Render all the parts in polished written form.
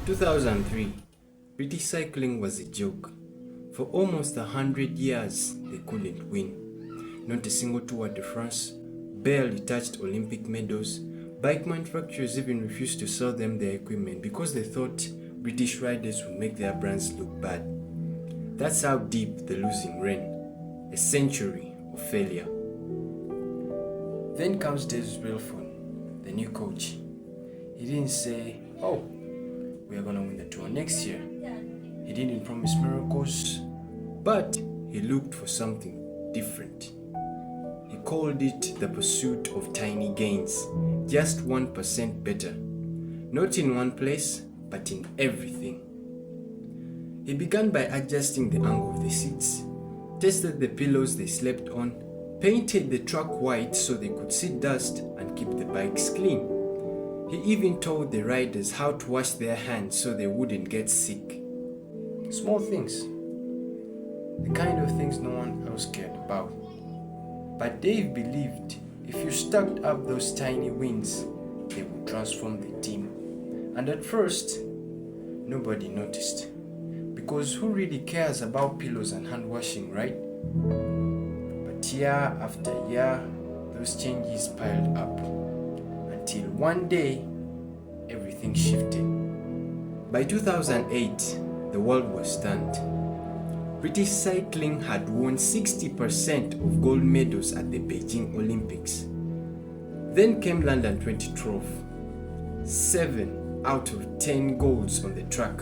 2003, British cycling was a joke. For almost 100 years, they couldn't win. Not a single Tour de France, barely touched Olympic medals. Bike manufacturers even refused to sell them their equipment because they thought British riders would make their brands look bad. That's how deep the losing ran. A century of failure. Then comes Dave Brailsford, the new coach. He didn't say, "Oh, we are gonna win the Tour next year." He didn't promise miracles, but he looked for something different. He called it the pursuit of tiny gains, just 1% better. Not in one place, but in everything. He began by adjusting the angle of the seats, tested the pillows they slept on, painted the track white so they could see dust and keep the bikes clean. He even told the riders how to wash their hands so they wouldn't get sick. Small things. The kind of things no one else cared about. But Dave believed if you stacked up those tiny wins, they would transform the team. And at first, nobody noticed. Because who really cares about pillows and hand washing, right? But year after year, those changes piled up. Until one day, everything shifted. By 2008, the world was stunned. British cycling had won 60% of gold medals at the Beijing Olympics. Then came London 2012. 7 out of 10 golds on the track.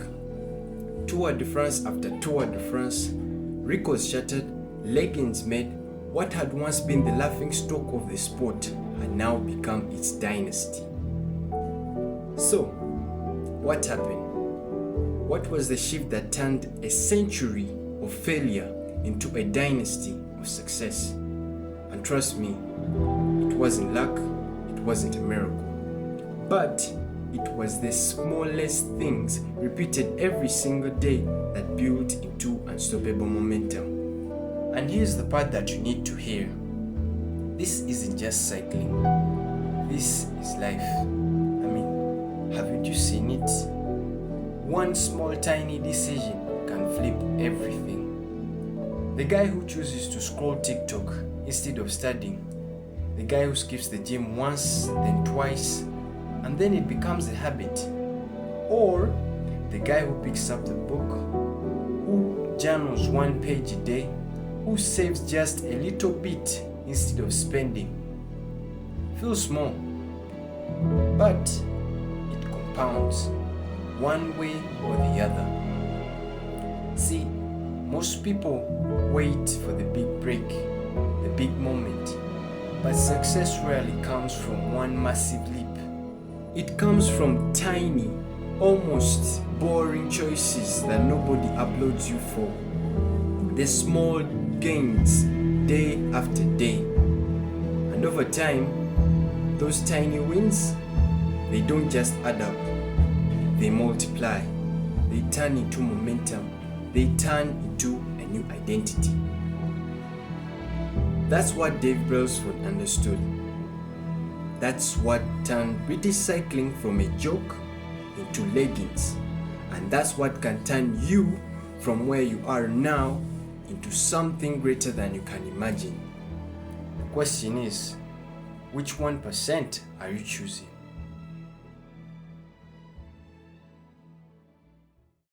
Tour de France after Tour de France, records shattered, legends made. What had once been the laughingstock of the sport had now become its dynasty. So, what happened? What was the shift that turned a century of failure into a dynasty of success? And trust me, it wasn't luck, it wasn't a miracle. But it was the smallest things repeated every single day that built into unstoppable momentum. And here's the part that you need to hear. This isn't just cycling. This is life. I mean, haven't you seen it? One small tiny decision can flip everything. The guy who chooses to scroll TikTok instead of studying. The guy who skips the gym once, then twice, and then it becomes a habit. Or the guy who picks up the book, who journals 1 page a day, who saves just a little bit instead of spending. Feels small, but it compounds one way or the other. See, most people wait for the big break, the big moment, but success rarely comes from one massive leap. It comes from tiny, almost boring choices that nobody uploads you for. The small gains day after day. And over time, those tiny wins, they don't just add up. They multiply. They turn into momentum. They turn into a new identity. That's what Dave Brailsford understood. That's what turned British cycling from a joke into legends. And that's what can turn you from where you are now into something greater than you can imagine. The question is, which 1% are you choosing?